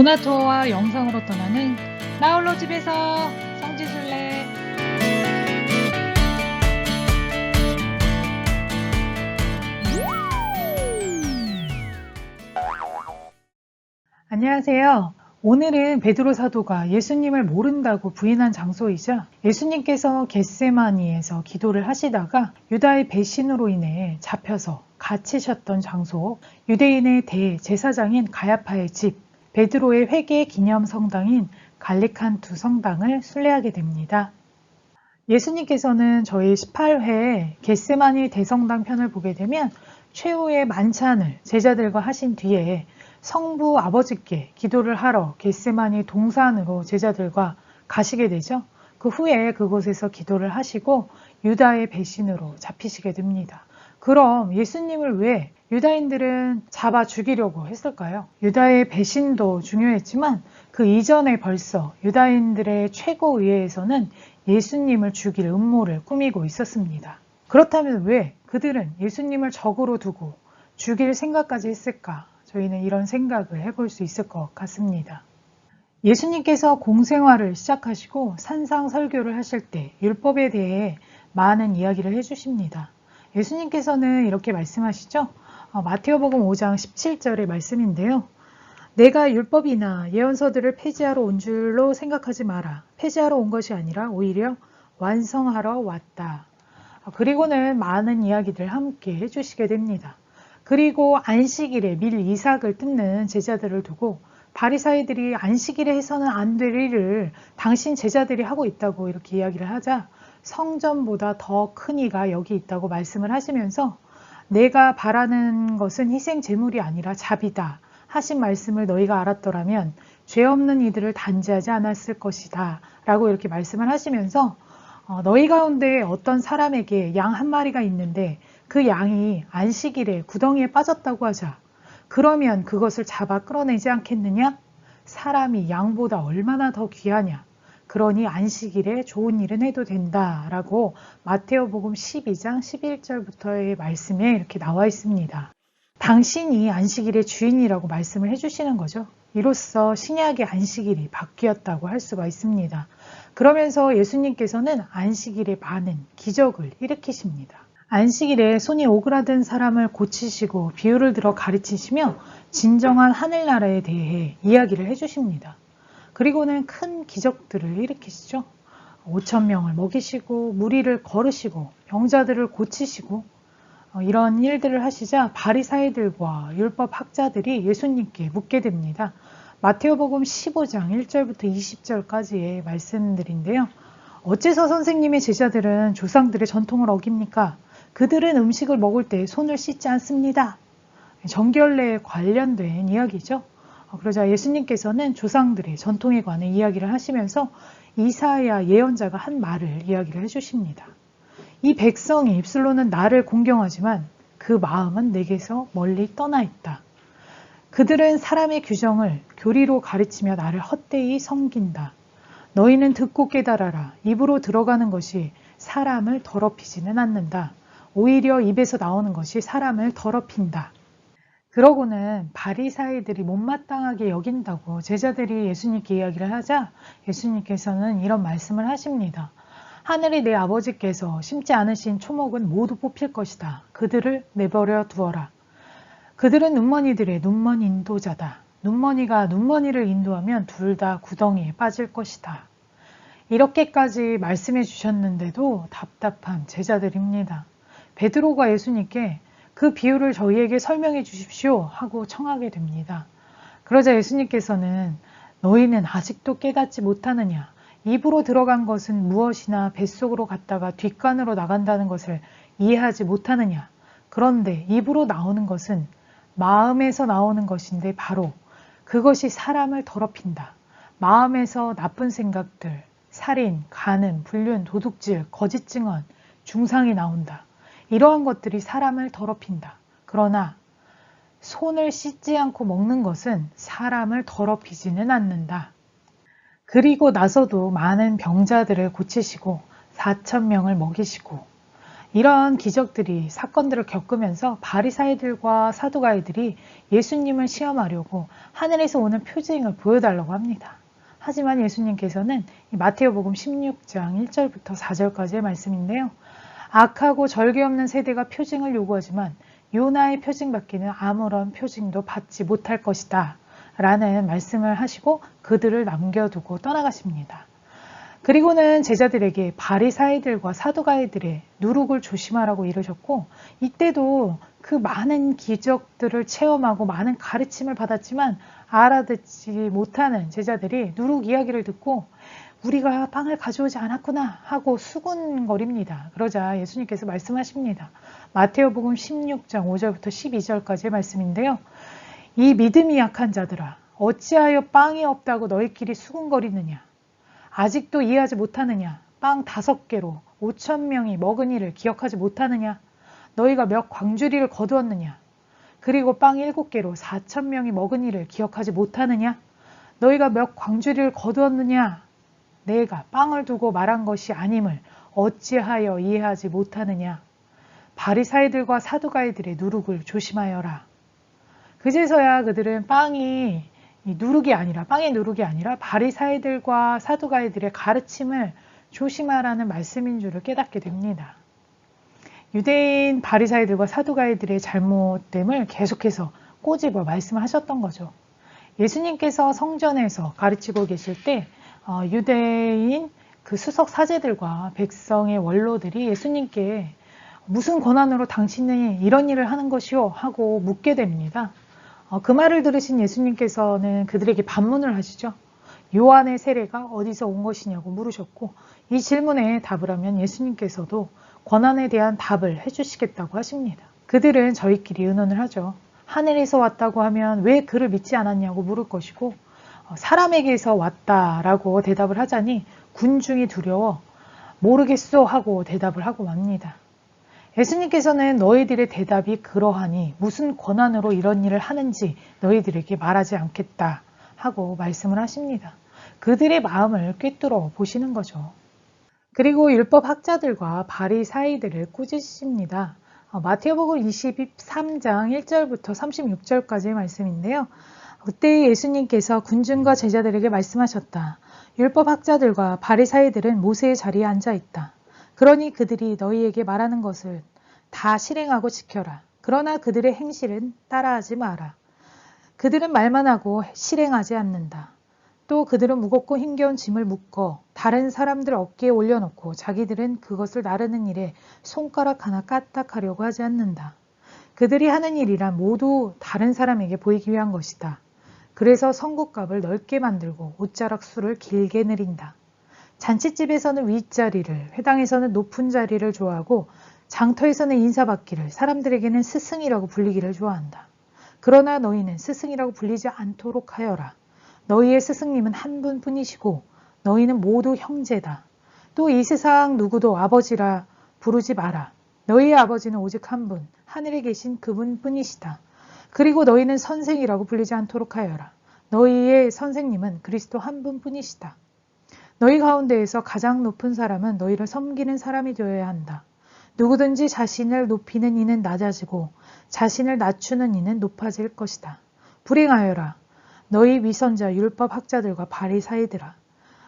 도나토와 영상으로 떠나는 나홀로 집에서 성지순례. 안녕하세요. 오늘은 베드로 사도가 예수님을 모른다고 부인한 장소이자 예수님께서 겟세마니에서 기도를 하시다가 유다의 배신으로 인해 잡혀서 갇히셨던 장소, 유대인의 대제사장인 가야파의 집, 베드로의 회개 기념 성당인 갈리칸투 성당을 순례하게 됩니다. 예수님께서는 저희 18회 겟세마니 대성당 편을 보게 되면 최후의 만찬을 제자들과 하신 뒤에 성부 아버지께 기도를 하러 겟세마니 동산으로 제자들과 가시게 되죠. 그 후에 그곳에서 기도를 하시고 유다의 배신으로 잡히시게 됩니다. 그럼 예수님을 왜 유다인들은 잡아 죽이려고 했을까요? 유다의 배신도 중요했지만 그 이전에 벌써 유다인들의 최고의회에서는 예수님을 죽일 음모를 꾸미고 있었습니다. 그렇다면 왜 그들은 예수님을 적으로 두고 죽일 생각까지 했을까? 저희는 이런 생각을 해볼 수 있을 것 같습니다. 예수님께서 공생활을 시작하시고 산상 설교를 하실 때 율법에 대해 많은 이야기를 해주십니다. 예수님께서는 이렇게 말씀하시죠. 마태오복음 5장 17절의 말씀인데요. 내가 율법이나 예언서들을 폐지하러 온 줄로 생각하지 마라. 폐지하러 온 것이 아니라 오히려 완성하러 왔다. 그리고는 많은 이야기들 함께 해주시게 됩니다. 그리고 안식일에 밀 이삭을 뜯는 제자들을 두고 바리사이들이 안식일에 해서는 안 될 일을 당신 제자들이 하고 있다고 이렇게 이야기를 하자 성전보다 더 큰 이가 여기 있다고 말씀을 하시면서 내가 바라는 것은 희생 제물이 아니라 자비다 하신 말씀을 너희가 알았더라면 죄 없는 이들을 단죄하지 않았을 것이다 라고 이렇게 말씀을 하시면서 너희 가운데 어떤 사람에게 양 한 마리가 있는데 그 양이 안식일에 구덩이에 빠졌다고 하자. 그러면 그것을 잡아 끌어내지 않겠느냐? 사람이 양보다 얼마나 더 귀하냐? 그러니 안식일에 좋은 일은 해도 된다 라고 마태오복음 12장 11절부터의 말씀에 이렇게 나와 있습니다. 당신이 안식일의 주인이라고 말씀을 해주시는 거죠. 이로써 신약의 안식일이 바뀌었다고 할 수가 있습니다. 그러면서 예수님께서는 안식일에 많은 기적을 일으키십니다. 안식일에 손이 오그라든 사람을 고치시고 비유를 들어 가르치시며 진정한 하늘나라에 대해 이야기를 해주십니다. 그리고는 큰 기적들을 일으키시죠. 5,000명을 먹이시고 무리를 걸으시고 병자들을 고치시고 이런 일들을 하시자 바리사이들과 율법 학자들이 예수님께 묻게 됩니다. 마태오복음 15장 1절부터 20절까지의 말씀들인데요. 어째서 선생님의 제자들은 조상들의 전통을 어깁니까? 그들은 음식을 먹을 때 손을 씻지 않습니다. 정결례에 관련된 이야기죠. 그러자 예수님께서는 조상들의 전통에 관해 이야기를 하시면서 이사야 예언자가 한 말을 이야기를 해주십니다. 이 백성이 입술로는 나를 공경하지만 그 마음은 내게서 멀리 떠나 있다. 그들은 사람의 규정을 교리로 가르치며 나를 헛되이 섬긴다. 너희는 듣고 깨달아라. 입으로 들어가는 것이 사람을 더럽히지는 않는다. 오히려 입에서 나오는 것이 사람을 더럽힌다. 그러고는 바리사이들이 못마땅하게 여긴다고 제자들이 예수님께 이야기를 하자 예수님께서는 이런 말씀을 하십니다. 하늘의 내 아버지께서 심지 않으신 초목은 모두 뽑힐 것이다. 그들을 내버려 두어라. 그들은 눈머니들의 눈먼 인도자다. 눈머니가 눈머니를 인도하면 둘 다 구덩이에 빠질 것이다. 이렇게까지 말씀해 주셨는데도 답답한 제자들입니다. 베드로가 예수님께 그 비유를 저희에게 설명해 주십시오 하고 청하게 됩니다. 그러자 예수님께서는 너희는 아직도 깨닫지 못하느냐? 입으로 들어간 것은 무엇이나 뱃속으로 갔다가 뒷간으로 나간다는 것을 이해하지 못하느냐? 그런데 입으로 나오는 것은 마음에서 나오는 것인데 바로 그것이 사람을 더럽힌다. 마음에서 나쁜 생각들, 살인, 간음, 불륜, 도둑질, 거짓 증언, 중상이 나온다. 이러한 것들이 사람을 더럽힌다. 그러나 손을 씻지 않고 먹는 것은 사람을 더럽히지는 않는다. 그리고 나서도 많은 병자들을 고치시고 4,000명을 먹이시고 이런 기적들이 사건들을 겪으면서 바리사이들과 사두가이들이 예수님을 시험하려고 하늘에서 오는 표징을 보여달라고 합니다. 하지만 예수님께서는 마태오복음 16장 1절부터 4절까지의 말씀인데요. 악하고 절개 없는 세대가 표징을 요구하지만 요나의 표징받기는 아무런 표징도 받지 못할 것이다 라는 말씀을 하시고 그들을 남겨두고 떠나가십니다. 그리고는 제자들에게 바리사이들과 사두가이들의 누룩을 조심하라고 이르셨고, 이때도 그 많은 기적들을 체험하고 많은 가르침을 받았지만 알아듣지 못하는 제자들이 누룩 이야기를 듣고 우리가 빵을 가져오지 않았구나 하고 수군거립니다. 그러자 예수님께서 말씀하십니다. 마태오복음 16장 5절부터 12절까지의 말씀인데요. 이 믿음이 약한 자들아, 어찌하여 빵이 없다고 너희끼리 수군거리느냐? 아직도 이해하지 못하느냐? 빵 5개로 5,000명이 먹은 일을 기억하지 못하느냐? 너희가 몇 광주리를 거두었느냐? 그리고 빵 7개로 4,000명이 먹은 일을 기억하지 못하느냐? 너희가 몇 광주리를 거두었느냐? 내가 빵을 두고 말한 것이 아님을 어찌하여 이해하지 못하느냐? 바리사이들과 사두가이들의 누룩을 조심하여라. 그제서야 그들은 빵의 누룩이 아니라 바리사이들과 사두가이들의 가르침을 조심하라는 말씀인 줄을 깨닫게 됩니다. 유대인 바리사이들과 사두가이들의 잘못됨을 계속해서 꼬집어 말씀하셨던 거죠. 예수님께서 성전에서 가르치고 계실 때 유대인 그 수석 사제들과 백성의 원로들이 예수님께 무슨 권한으로 당신이 이런 일을 하는 것이오? 하고 묻게 됩니다. 그 말을 들으신 예수님께서는 그들에게 반문을 하시죠. 요한의 세례가 어디서 온 것이냐고 물으셨고, 이 질문에 답을 하면 예수님께서도 권한에 대한 답을 해주시겠다고 하십니다. 그들은 저희끼리 의논을 하죠. 하늘에서 왔다고 하면 왜 그를 믿지 않았냐고 물을 것이고, 사람에게서 왔다라고 대답을 하자니 군중이 두려워 모르겠소 하고 대답을 하고 맙니다. 예수님께서는 너희들의 대답이 그러하니 무슨 권한으로 이런 일을 하는지 너희들에게 말하지 않겠다 하고 말씀을 하십니다. 그들의 마음을 꿰뚫어 보시는 거죠. 그리고 율법학자들과 바리사이들을 꾸짖으십니다. 마태복음 23장 1절부터 36절까지의 말씀인데요. 그때 예수님께서 군중과 제자들에게 말씀하셨다. 율법학자들과 바리사이들은 모세의 자리에 앉아 있다. 그러니 그들이 너희에게 말하는 것을 다 실행하고 지켜라. 그러나 그들의 행실은 따라하지 마라. 그들은 말만 하고 실행하지 않는다. 또 그들은 무겁고 힘겨운 짐을 묶어 다른 사람들 어깨에 올려놓고 자기들은 그것을 나르는 일에 손가락 하나 까딱하려고 하지 않는다. 그들이 하는 일이란 모두 다른 사람에게 보이기 위한 것이다. 그래서 성국갑을 넓게 만들고 옷자락 수를 길게 내린다. 잔칫집에서는 윗자리를, 회당에서는 높은 자리를 좋아하고 장터에서는 인사받기를, 사람들에게는 스승이라고 불리기를 좋아한다. 그러나 너희는 스승이라고 불리지 않도록 하여라. 너희의 스승님은 한 분뿐이시고 너희는 모두 형제다. 또 이 세상 누구도 아버지라 부르지 마라. 너희의 아버지는 오직 한 분, 하늘에 계신 그분뿐이시다. 그리고 너희는 선생이라고 불리지 않도록 하여라. 너희의 선생님은 그리스도 한 분뿐이시다. 너희 가운데에서 가장 높은 사람은 너희를 섬기는 사람이 되어야 한다. 누구든지 자신을 높이는 이는 낮아지고 자신을 낮추는 이는 높아질 것이다. 불행하여라. 너희 위선자 율법학자들과 바리사이들아.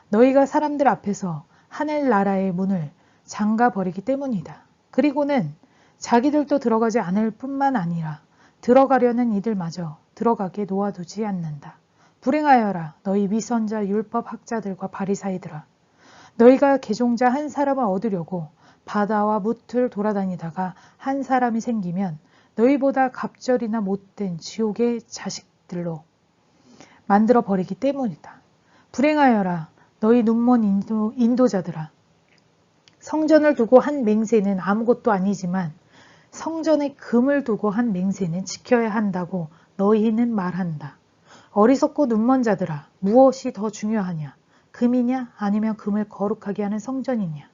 너희가 사람들 앞에서 하늘나라의 문을 잠가버리기 때문이다. 그리고는 자기들도 들어가지 않을 뿐만 아니라 들어가려는 이들마저 들어가게 놓아두지 않는다. 불행하여라. 너희 위선자 율법학자들과 바리사이들아. 너희가 개종자 한 사람을 얻으려고 바다와 무틀 돌아다니다가 한 사람이 생기면 너희보다 갑절이나 못된 지옥의 자식들로 만들어 버리기 때문이다. 불행하여라. 너희 눈먼 인도자들아. 성전을 두고 한 맹세는 아무것도 아니지만 성전에 금을 두고 한 맹세는 지켜야 한다고 너희는 말한다. 어리석고 눈먼 자들아, 무엇이 더 중요하냐? 금이냐 아니면 금을 거룩하게 하는 성전이냐?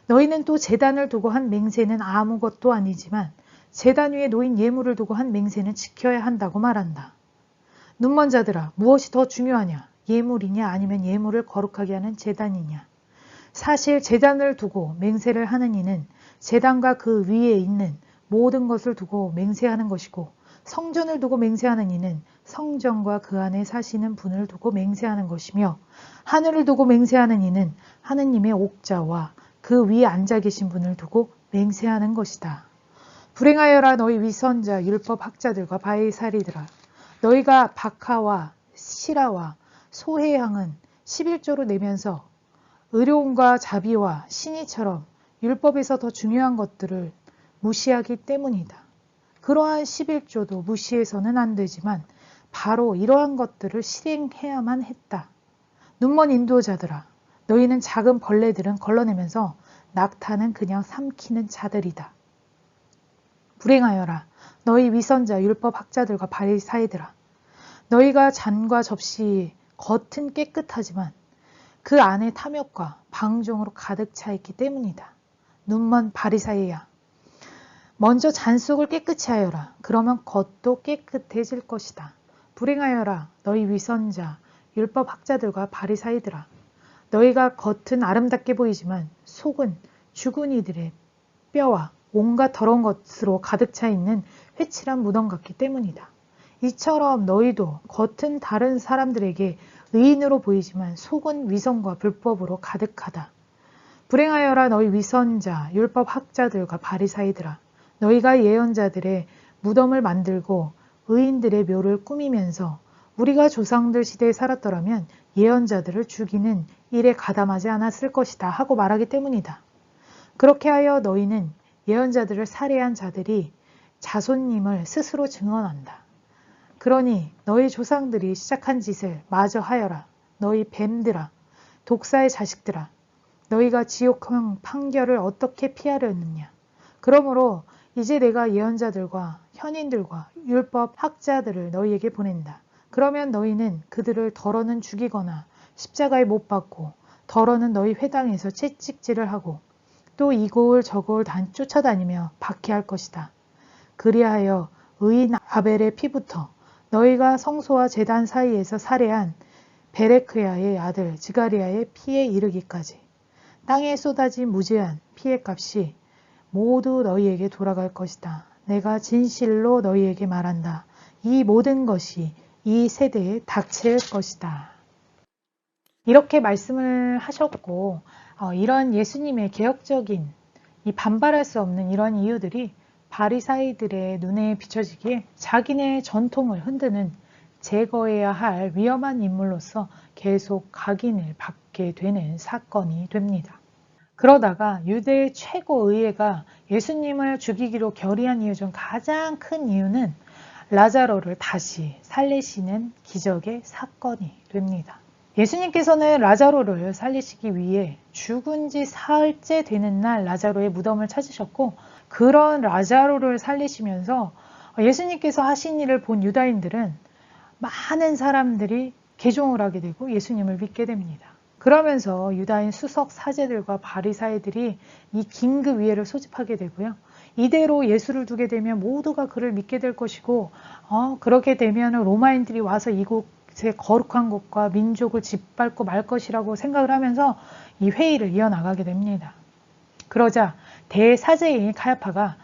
너희는 또 제단을 두고 한 맹세는 아무것도 아니지만 제단 위에 놓인 예물을 두고 한 맹세는 지켜야 한다고 말한다. 눈먼 자들아, 무엇이 더 중요하냐? 예물이냐 아니면 예물을 거룩하게 하는 제단이냐? 사실 제단을 두고 맹세를 하는 이는 제단과 그 위에 있는 모든 것을 두고 맹세하는 것이고 성전을 두고 맹세하는 이는 성전과 그 안에 사시는 분을 두고 맹세하는 것이며 하늘을 두고 맹세하는 이는 하느님의 옥자와 그 위에 앉아 계신 분을 두고 맹세하는 것이다. 불행하여라 너희 위선자 율법 학자들과 바리새인들아 너희가 박하와 시라와 소의 향은 11조로 내면서 의로움과 자비와 신의처럼 율법에서 더 중요한 것들을 무시하기 때문이다. 그러한 11조도 무시해서는 안 되지만 바로 이러한 것들을 실행해야만 했다. 눈먼 인도자들아 너희는 작은 벌레들은 걸러내면서 낙타는 그냥 삼키는 자들이다. 불행하여라 너희 위선자 율법 학자들과 바리새인들아 너희가 잔과 접시 겉은 깨끗하지만 그 안에 탐욕과 방종으로 가득 차 있기 때문이다. 눈먼 바리새인아 먼저 잔 속을 깨끗이 하여라. 그러면 겉도 깨끗해질 것이다. 불행하여라 너희 위선자 율법 학자들과 바리새인들아 너희가 겉은 아름답게 보이지만 속은 죽은 이들의 뼈와 온갖 더러운 것으로 가득 차 있는 회칠한 무덤 같기 때문이다. 이처럼 너희도 겉은 다른 사람들에게 의인으로 보이지만 속은 위선과 불법으로 가득하다. 불행하여라 너희 위선자 율법 학자들과 바리새인들아 너희가 예언자들의 무덤을 만들고 의인들의 묘를 꾸미면서 우리가 조상들 시대에 살았더라면 예언자들을 죽이는 일에 가담하지 않았을 것이다 하고 말하기 때문이다. 그렇게 하여 너희는 예언자들을 살해한 자들이 자손님을 스스로 증언한다. 그러니 너희 조상들이 시작한 짓을 마저 하여라. 너희 뱀들아, 독사의 자식들아, 너희가 지옥형 판결을 어떻게 피하려느냐. 그러므로 이제 내가 예언자들과 현인들과 율법 학자들을 너희에게 보낸다. 그러면 너희는 그들을 덜어는 죽이거나 십자가에 못 박고 덜어는 너희 회당에서 채찍질을 하고 또 이고을 저고을 쫓아다니며 박해할 것이다. 그리하여 의인 아벨의 피부터 너희가 성소와 제단 사이에서 살해한 베레크야의 아들 지가리야의 피에 이르기까지 땅에 쏟아진 무제한 피의 값이 모두 너희에게 돌아갈 것이다. 내가 진실로 너희에게 말한다. 이 모든 것이 이 세대에 닥칠 것이다. 이렇게 말씀을 하셨고 이런 예수님의 개혁적인 이 반발할 수 없는 이런 이유들이 바리새인들의 눈에 비춰지기에 자기네 전통을 흔드는 제거해야 할 위험한 인물로서 계속 각인을 받게 되는 사건이 됩니다. 그러다가 유대 최고의회가 예수님을 죽이기로 결의한 이유 중 가장 큰 이유는 라자로를 다시 살리시는 기적의 사건이 됩니다. 예수님께서는 라자로를 살리시기 위해 죽은 지 사흘째 되는 날 라자로의 무덤을 찾으셨고 그런 라자로를 살리시면서 예수님께서 하신 일을 본 유다인들은 많은 사람들이 개종을 하게 되고 예수님을 믿게 됩니다. 그러면서 유다인 수석 사제들과 바리새인들이 이 긴급위회를 소집하게 되고요. 이대로 예수를 두게 되면 모두가 그를 믿게 될 것이고 그렇게 되면 로마인들이 와서 이곳의 거룩한 곳과 민족을 짓밟고 말 것이라고 생각을 하면서 이 회의를 이어나가게 됩니다. 그러자 대사제인 카야파가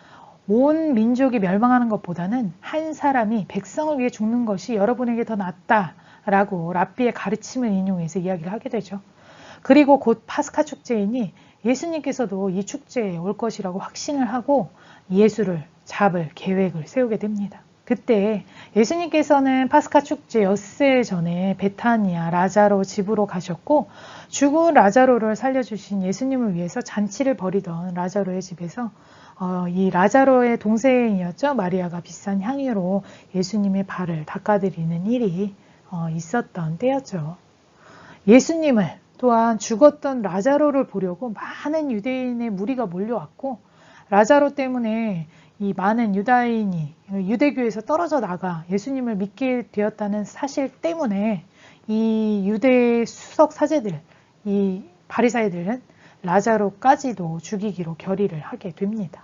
온 민족이 멸망하는 것보다는 한 사람이 백성을 위해 죽는 것이 여러분에게 더 낫다라고 랍비의 가르침을 인용해서 이야기를 하게 되죠. 그리고 곧 파스카 축제이니 예수님께서도 이 축제에 올 것이라고 확신을 하고 예수를 잡을 계획을 세우게 됩니다. 그때 예수님께서는 파스카 축제 엿새 전에 베타니아 라자로 집으로 가셨고 죽은 라자로를 살려주신 예수님을 위해서 잔치를 벌이던 라자로의 집에서 이 라자로의 동생이었죠. 마리아가 비싼 향유로 예수님의 발을 닦아드리는 일이 있었던 때였죠. 예수님을 또한 죽었던 라자로를 보려고 많은 유대인의 무리가 몰려왔고 라자로 때문에 이 많은 유다인이 유대교에서 떨어져 나가 예수님을 믿게 되었다는 사실 때문에 이 유대 수석 사제들, 이 바리새인들은 라자로까지도 죽이기로 결의를 하게 됩니다.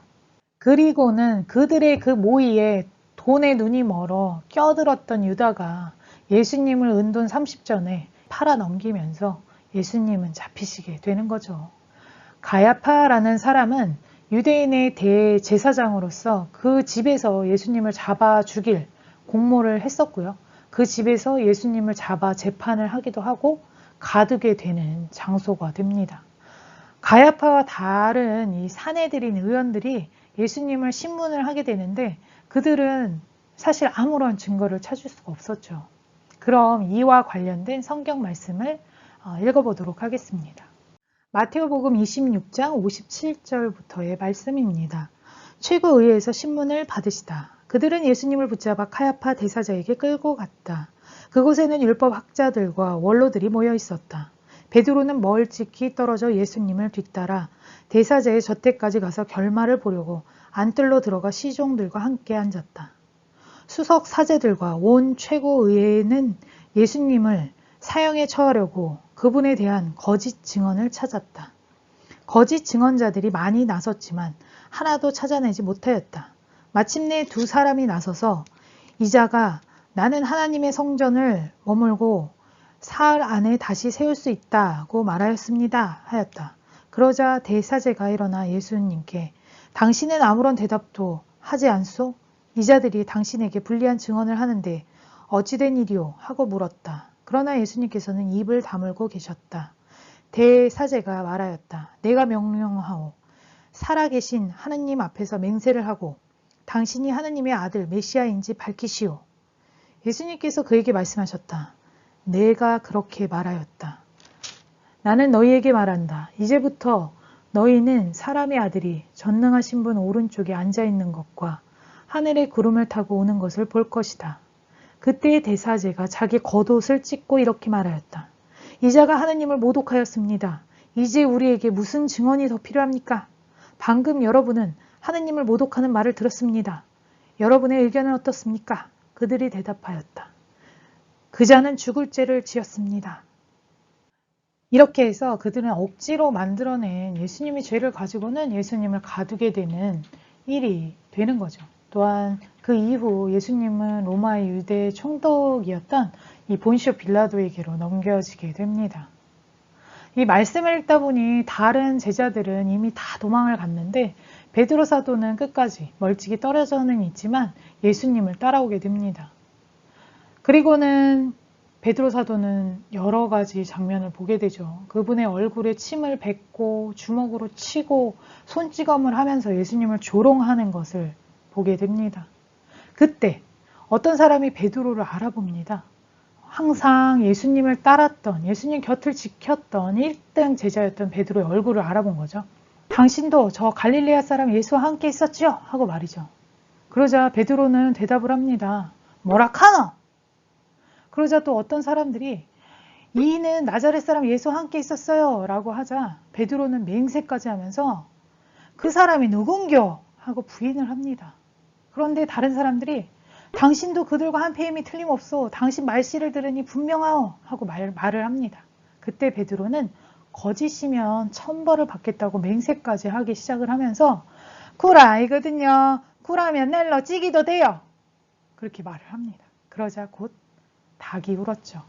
그리고는 그들의 그 모의에 돈에 눈이 멀어 껴들었던 유다가 예수님을 은돈 30전에 팔아 넘기면서 예수님은 잡히시게 되는 거죠. 가야파라는 사람은 유대인의 대제사장으로서 그 집에서 예수님을 잡아 죽일 공모를 했었고요. 그 집에서 예수님을 잡아 재판을 하기도 하고 가두게 되는 장소가 됩니다. 가야파와 다른 이 사내들인 의원들이 예수님을 신문을 하게 되는데 그들은 사실 아무런 증거를 찾을 수가 없었죠. 그럼 이와 관련된 성경 말씀을 읽어보도록 하겠습니다. 마테오복음 26장 57절부터의 말씀입니다. 최고의회에서 신문을 받으시다. 그들은 예수님을 붙잡아 카야파 대사장에게 끌고 갔다. 그곳에는 율법 학자들과 원로들이 모여 있었다. 베드로는 멀찍이 떨어져 예수님을 뒤따라 대사장의 저택까지 가서 결말을 보려고 안뜰로 들어가 시종들과 함께 앉았다. 수석 사제들과 온 최고의회는 예수님을 사형에 처하려고 그분에 대한 거짓 증언을 찾았다. 거짓 증언자들이 많이 나섰지만 하나도 찾아내지 못하였다. 마침내 두 사람이 나서서 이자가 나는 하나님의 성전을 머물고 사흘 안에 다시 세울 수 있다고 말하였습니다 하였다. 그러자 대사제가 일어나 예수님께 당신은 아무런 대답도 하지 않소? 이자들이 당신에게 불리한 증언을 하는데 어찌된 일이오? 하고 물었다. 그러나 예수님께서는 입을 다물고 계셨다. 대사제가 말하였다. 내가 명령하오. 살아계신 하느님 앞에서 맹세를 하고 당신이 하느님의 아들 메시아인지 밝히시오. 예수님께서 그에게 말씀하셨다. 내가 그렇게 말하였다. 나는 너희에게 말한다. 이제부터 너희는 사람의 아들이 전능하신 분 오른쪽에 앉아있는 것과 하늘의 구름을 타고 오는 것을 볼 것이다. 그때의 대사제가 자기 겉옷을 찢고 이렇게 말하였다. 이자가 하느님을 모독하였습니다. 이제 우리에게 무슨 증언이 더 필요합니까? 방금 여러분은 하느님을 모독하는 말을 들었습니다. 여러분의 의견은 어떻습니까? 그들이 대답하였다. 그 자는 죽을 죄를 지었습니다. 이렇게 해서 그들은 억지로 만들어낸 예수님의 죄를 가지고는 예수님을 가두게 되는 일이 되는 거죠. 또한 그 이후 예수님은 로마의 유대 총독이었던 이 본시오 빌라도에게로 넘겨지게 됩니다. 이 말씀을 읽다 보니 다른 제자들은 이미 다 도망을 갔는데 베드로 사도는 끝까지 멀찍이 떨어져는 있지만 예수님을 따라오게 됩니다. 그리고는 베드로 사도는 여러 가지 장면을 보게 되죠. 그분의 얼굴에 침을 뱉고 주먹으로 치고 손찌검을 하면서 예수님을 조롱하는 것을 보게 됩니다. 그때 어떤 사람이 베드로를 알아봅니다. 항상 예수님을 따랐던, 예수님 곁을 지켰던 1등 제자였던 베드로의 얼굴을 알아본 거죠. 당신도 저 갈릴레아 사람 예수와 함께 있었지요? 하고 말이죠. 그러자 베드로는 대답을 합니다. 뭐라 카노? 그러자 또 어떤 사람들이 이는 나자렛 사람 예수와 함께 있었어요 라고 하자 베드로는 맹세까지 하면서 그 사람이 누군겨? 하고 부인을 합니다. 그런데 다른 사람들이 당신도 그들과 한패임이 틀림없소. 당신 말씨를 들으니 분명하오. 하고 말을 합니다. 그때 베드로는 거짓이면 천벌을 받겠다고 맹세까지 하기 시작을 하면서 구라이거든요. 구라면 낼러 찌기도 돼요. 그렇게 말을 합니다. 그러자 곧 닭이 울었죠.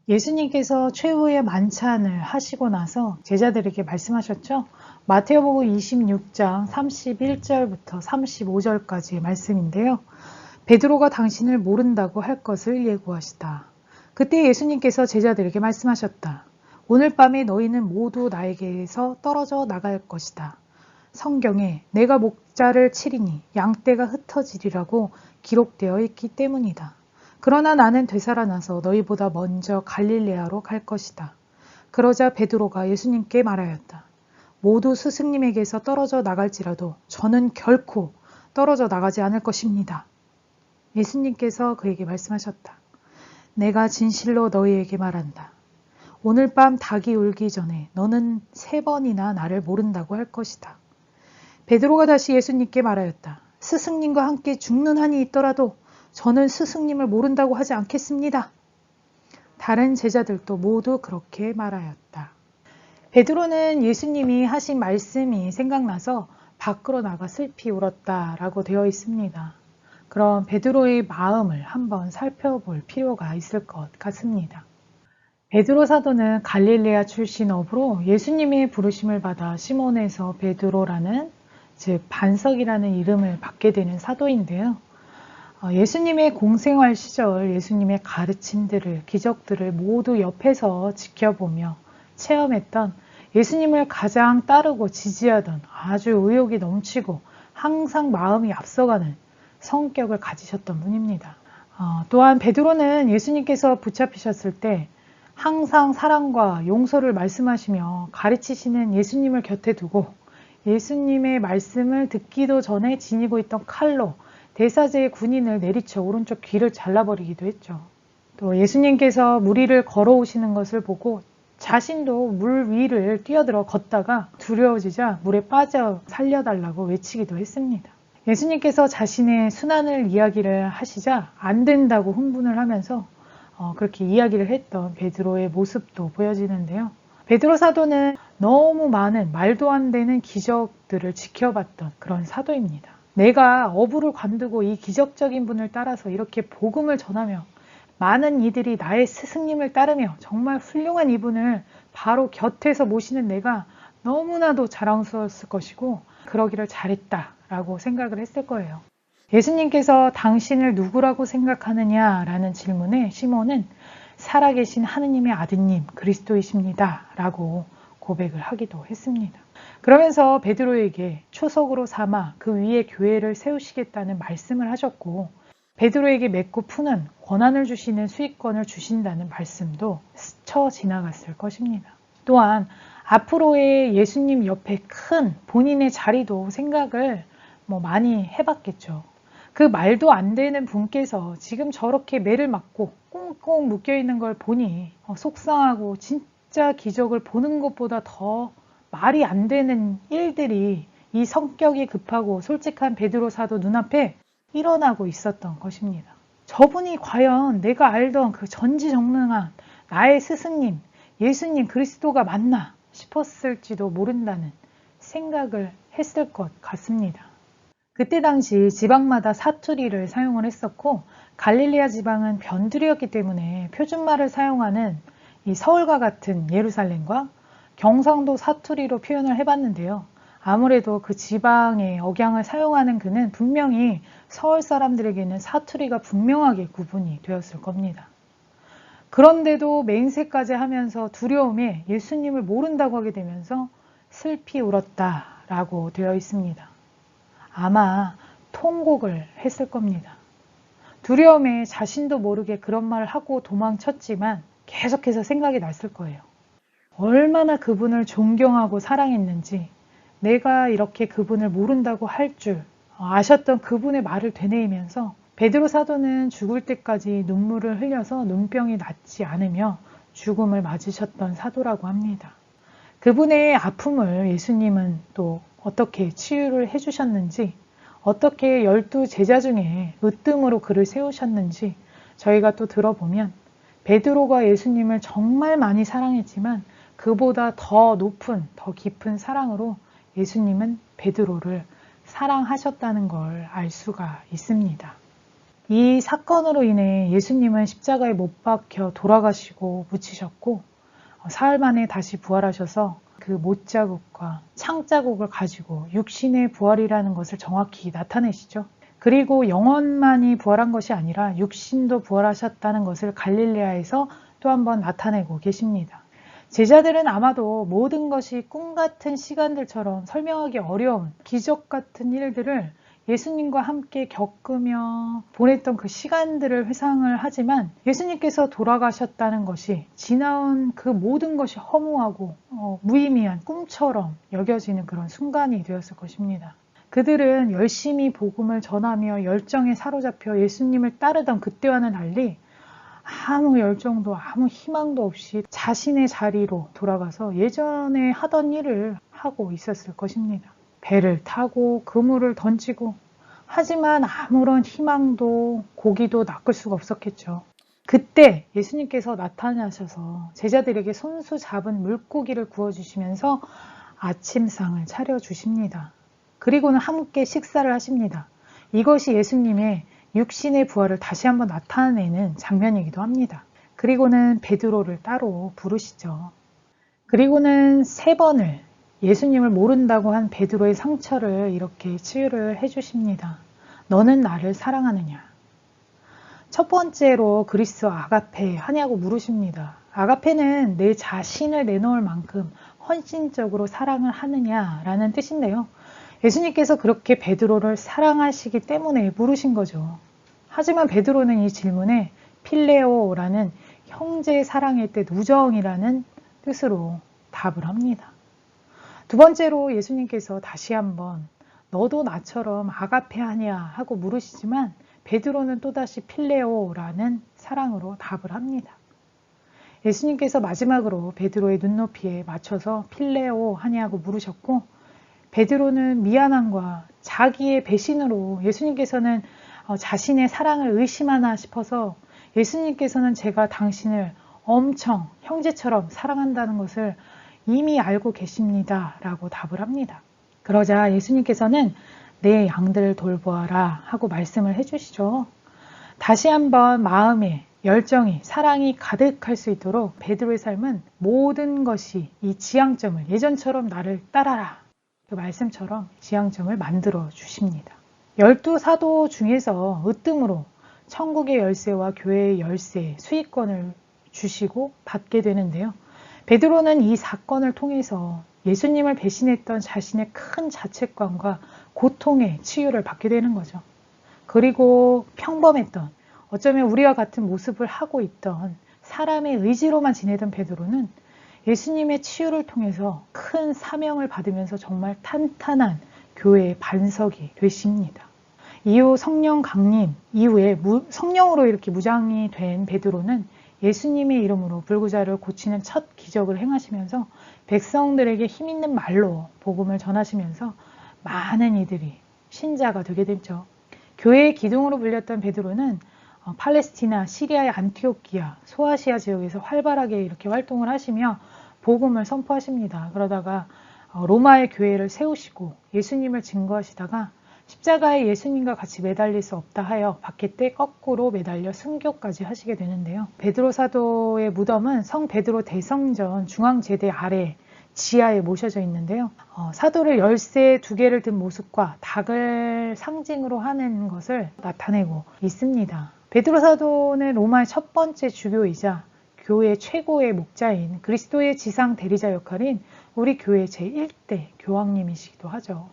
예수님께서 최후의 만찬을 하시고 나서 제자들에게 말씀하셨죠. 마태복음 26장 31절부터 35절까지의 말씀인데요. 베드로가 당신을 모른다고 할 것을 예고하시다. 그때 예수님께서 제자들에게 말씀하셨다. 오늘 밤에 너희는 모두 나에게서 떨어져 나갈 것이다. 성경에 내가 목자를 치리니 양떼가 흩어지리라고 기록되어 있기 때문이다. 그러나 나는 되살아나서 너희보다 먼저 갈릴레아로 갈 것이다. 그러자 베드로가 예수님께 말하였다. 모두 스승님에게서 떨어져 나갈지라도 저는 결코 떨어져 나가지 않을 것입니다. 예수님께서 그에게 말씀하셨다. 내가 진실로 너희에게 말한다. 오늘 밤 닭이 울기 전에 너는 3번이나 나를 모른다고 할 것이다. 베드로가 다시 예수님께 말하였다. 스승님과 함께 죽는 한이 있더라도 저는 스승님을 모른다고 하지 않겠습니다. 다른 제자들도 모두 그렇게 말하였다. 베드로는 예수님이 하신 말씀이 생각나서 밖으로 나가 슬피 울었다라고 되어 있습니다. 그럼 베드로의 마음을 한번 살펴볼 필요가 있을 것 같습니다. 베드로 사도는 갈릴레아 출신 어부로 예수님의 부르심을 받아 시몬에서 베드로라는 즉 반석이라는 이름을 받게 되는 사도인데요. 예수님의 공생활 시절 예수님의 가르침들을, 기적들을 모두 옆에서 지켜보며 체험했던, 예수님을 가장 따르고 지지하던, 아주 의욕이 넘치고 항상 마음이 앞서가는 성격을 가지셨던 분입니다. 또한 베드로는 예수님께서 붙잡히셨을 때 항상 사랑과 용서를 말씀하시며 가르치시는 예수님을 곁에 두고 예수님의 말씀을 듣기도 전에 지니고 있던 칼로 대사제의 군인을 내리쳐 오른쪽 귀를 잘라버리기도 했죠. 또 예수님께서 물 위를 걸어오시는 것을 보고 자신도 물 위를 뛰어들어 걷다가 두려워지자 물에 빠져 살려달라고 외치기도 했습니다. 예수님께서 자신의 순환을 이야기를 하시자 안 된다고 흥분을 하면서 그렇게 이야기를 했던 베드로의 모습도 보여지는데요. 베드로 사도는 너무 많은 말도 안 되는 기적들을 지켜봤던 그런 사도입니다. 내가 어부를 관두고 이 기적적인 분을 따라서 이렇게 복음을 전하며 많은 이들이 나의 스승님을 따르며 정말 훌륭한 이분을 바로 곁에서 모시는 내가 너무나도 자랑스러웠을 것이고 그러기를 잘했다라고 생각을 했을 거예요. 예수님께서 당신을 누구라고 생각하느냐라는 질문에 시몬은 살아계신 하느님의 아드님 그리스도이십니다 라고 고백을 하기도 했습니다. 그러면서 베드로에게 초석으로 삼아 그 위에 교회를 세우시겠다는 말씀을 하셨고, 베드로에게 맺고 푸는 권한을 주시는 수익권을 주신다는 말씀도 스쳐 지나갔을 것입니다. 또한 앞으로의 예수님 옆에 큰 본인의 자리도 생각을 많이 해봤겠죠. 그 말도 안 되는 분께서 지금 저렇게 매를 맞고 꽁꽁 묶여있는 걸 보니 속상하고 진짜 기적을 보는 것보다 더 말이 안 되는 일들이 이 성격이 급하고 솔직한 베드로 사도 눈앞에 일어나고 있었던 것입니다. 저분이 과연 내가 알던 그 전지전능한 나의 스승님, 예수님 그리스도가 맞나 싶었을지도 모른다는 생각을 했을 것 같습니다. 그때 당시 지방마다 사투리를 사용을 했었고 갈릴리아 지방은 변두리였기 때문에 표준말을 사용하는 이 서울과 같은 예루살렘과 경상도 사투리로 표현을 해봤는데요. 아무래도 그 지방의 억양을 사용하는 그는 분명히 서울 사람들에게는 사투리가 분명하게 구분이 되었을 겁니다. 그런데도 맹세까지 하면서 두려움에 예수님을 모른다고 하게 되면서 슬피 울었다라고 되어 있습니다. 아마 통곡을 했을 겁니다. 두려움에 자신도 모르게 그런 말을 하고 도망쳤지만 계속해서 생각이 났을 거예요. 얼마나 그분을 존경하고 사랑했는지, 내가 이렇게 그분을 모른다고 할 줄 아셨던 그분의 말을 되뇌이면서 베드로 사도는 죽을 때까지 눈물을 흘려서 눈병이 낫지 않으며 죽음을 맞으셨던 사도라고 합니다. 그분의 아픔을 예수님은 또 어떻게 치유를 해주셨는지, 어떻게 12 제자 중에 으뜸으로 그를 세우셨는지 저희가 또 들어보면 베드로가 예수님을 정말 많이 사랑했지만 그보다 더 높은, 더 깊은 사랑으로 예수님은 베드로를 사랑하셨다는 걸 알 수가 있습니다. 이 사건으로 인해 예수님은 십자가에 못 박혀 돌아가시고 묻히셨고 사흘 만에 다시 부활하셔서 그 못자국과 창자국을 가지고 육신의 부활이라는 것을 정확히 나타내시죠. 그리고 영혼만이 부활한 것이 아니라 육신도 부활하셨다는 것을 갈릴레아에서 또 한 번 나타내고 계십니다. 제자들은 아마도 모든 것이 꿈 같은 시간들처럼 설명하기 어려운 기적 같은 일들을 예수님과 함께 겪으며 보냈던 그 시간들을 회상을 하지만 예수님께서 돌아가셨다는 것이 지나온 그 모든 것이 허무하고 무의미한 꿈처럼 여겨지는 그런 순간이 되었을 것입니다. 그들은 열심히 복음을 전하며 열정에 사로잡혀 예수님을 따르던 그때와는 달리 아무 열정도 아무 희망도 없이 자신의 자리로 돌아가서 예전에 하던 일을 하고 있었을 것입니다. 배를 타고 그물을 던지고, 하지만 아무런 희망도 고기도 낚을 수가 없었겠죠. 그때 예수님께서 나타나셔서 제자들에게 손수 잡은 물고기를 구워주시면서 아침상을 차려주십니다. 그리고는 함께 식사를 하십니다. 이것이 예수님의 육신의 부활을 다시 한번 나타내는 장면이기도 합니다. 그리고는 베드로를 따로 부르시죠. 그리고는 3번을 예수님을 모른다고 한 베드로의 상처를 이렇게 치유를 해주십니다. 너는 나를 사랑하느냐? 첫 번째로 그리스도 아가페 하냐고 물으십니다. 아가페는 내 자신을 내놓을 만큼 헌신적으로 사랑을 하느냐라는 뜻인데요. 예수님께서 그렇게 베드로를 사랑하시기 때문에 물으신 거죠. 하지만 베드로는 이 질문에 필레오라는 형제의 사랑의 뜻, 우정이라는 뜻으로 답을 합니다. 두 번째로 예수님께서 다시 한번 너도 나처럼 아가페 하냐 하고 물으시지만 베드로는 또다시 필레오라는 사랑으로 답을 합니다. 예수님께서 마지막으로 베드로의 눈높이에 맞춰서 필레오 하냐고 물으셨고 베드로는 미안함과 자기의 배신으로 예수님께서는 자신의 사랑을 의심하나 싶어서 예수님께서는 제가 당신을 엄청 형제처럼 사랑한다는 것을 이미 알고 계십니다 라고 답을 합니다. 그러자 예수님께서는 내 양들을 돌보아라 하고 말씀을 해주시죠. 다시 한번 마음에 열정이, 사랑이 가득할 수 있도록 베드로의 삶은 모든 것이 이 지향점을 예전처럼 나를 따라라 그 말씀처럼 지향점을 만들어 주십니다. 12사도 중에서 으뜸으로 천국의 열쇠와 교회의 열쇠, 수익권을 주시고 받게 되는데요. 베드로는 이 사건을 통해서 예수님을 배신했던 자신의 큰 자책감과 고통의 치유를 받게 되는 거죠. 그리고 평범했던, 어쩌면 우리와 같은 모습을 하고 있던 사람의 의지로만 지내던 베드로는 예수님의 치유를 통해서 큰 사명을 받으면서 정말 탄탄한 교회의 반석이 되십니다. 이후 성령 강림 이후에 성령으로 이렇게 무장이 된 베드로는 예수님의 이름으로 불구자를 고치는 첫 기적을 행하시면서 백성들에게 힘있는 말로 복음을 전하시면서 많은 이들이 신자가 되게 됐죠. 교회의 기둥으로 불렸던 베드로는 팔레스티나, 시리아의 안티오키아, 소아시아 지역에서 활발하게 이렇게 활동을 하시며 복음을 선포하십니다. 그러다가 로마의 교회를 세우시고 예수님을 증거하시다가 십자가에 예수님과 같이 매달릴 수 없다 하여 바퀴대 거꾸로 매달려 순교까지 하시게 되는데요. 베드로 사도의 무덤은 성 베드로 대성전 중앙제대 아래 지하에 모셔져 있는데요. 사도를 열쇠 2개를 든 모습과 닭을 상징으로 하는 것을 나타내고 있습니다. 베드로 사도는 로마의 첫 번째 주교이자 교회 최고의 목자인 그리스도의 지상 대리자 역할인 우리 교회 제1대 교황님이시기도 하죠.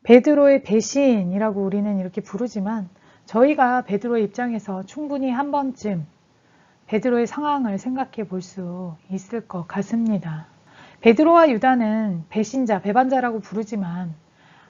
베드로의 배신이라고 우리는 이렇게 부르지만 저희가 베드로의 입장에서 충분히 한 번쯤 베드로의 상황을 생각해 볼 수 있을 것 같습니다. 베드로와 유다는 배신자, 배반자라고 부르지만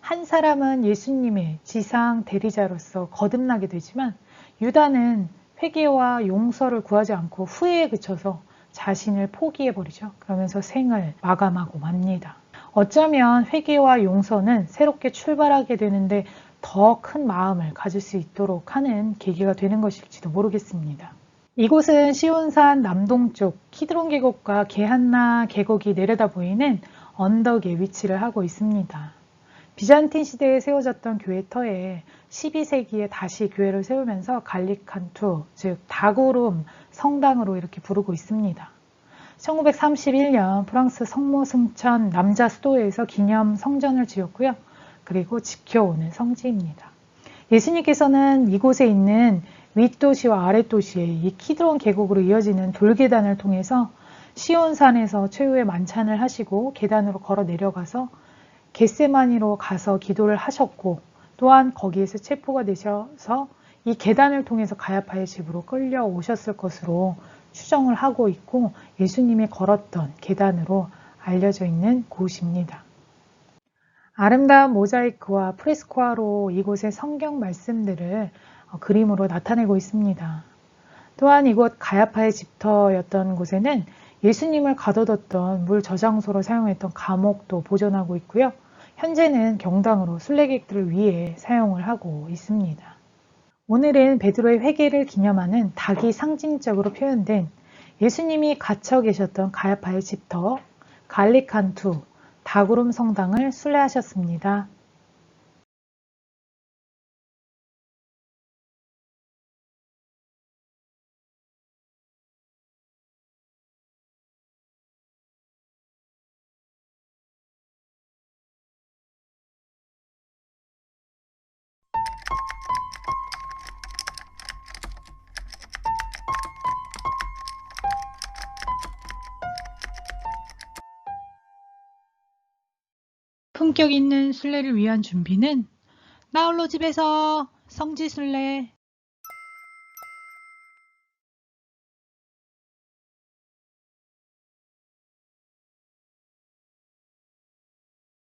한 사람은 예수님의 지상 대리자로서 거듭나게 되지만 유다는 회개와 용서를 구하지 않고 후회에 그쳐서 자신을 포기해버리죠. 그러면서 생을 마감하고 맙니다. 어쩌면 회개와 용서는 새롭게 출발하게 되는데 더 큰 마음을 가질 수 있도록 하는 계기가 되는 것일지도 모르겠습니다. 이곳은 시온산 남동쪽 키드론 계곡과 게한나 계곡이 내려다 보이는 언덕에 위치를 하고 있습니다. 비잔틴 시대에 세워졌던 교회 터에 12세기에 다시 교회를 세우면서 갈리칸투, 즉 다구름 성당으로 이렇게 부르고 있습니다. 1931년 프랑스 성모 승천 남자 수도에서 기념 성전을 지었고요. 그리고 지켜오는 성지입니다. 예수님께서는 이곳에 있는 윗도시와 아랫도시의 이 키드론 계곡으로 이어지는 돌계단을 통해서 시온산에서 최후의 만찬을 하시고 계단으로 걸어 내려가서 겟세마니로 가서 기도를 하셨고 또한 거기에서 체포가 되셔서 이 계단을 통해서 가야파의 집으로 끌려오셨을 것으로 추정을 하고 있고 예수님이 걸었던 계단으로 알려져 있는 곳입니다. 아름다운 모자이크와 프레스코화로 이곳의 성경 말씀들을 그림으로 나타내고 있습니다. 또한 이곳 가야파의 집터였던 곳에는 예수님을 가둬뒀던 물 저장소로 사용했던 감옥도 보존하고 있고요. 현재는 경당으로 순례객들을 위해 사용을 하고 있습니다. 오늘은 베드로의 회개를 기념하는 닭이 상징적으로 표현된 예수님이 갇혀 계셨던 가야파의 집터 갈리칸투 다구름 성당을 순례하셨습니다. 품격 있는 순례를 위한 준비는 나홀로 집에서 성지순례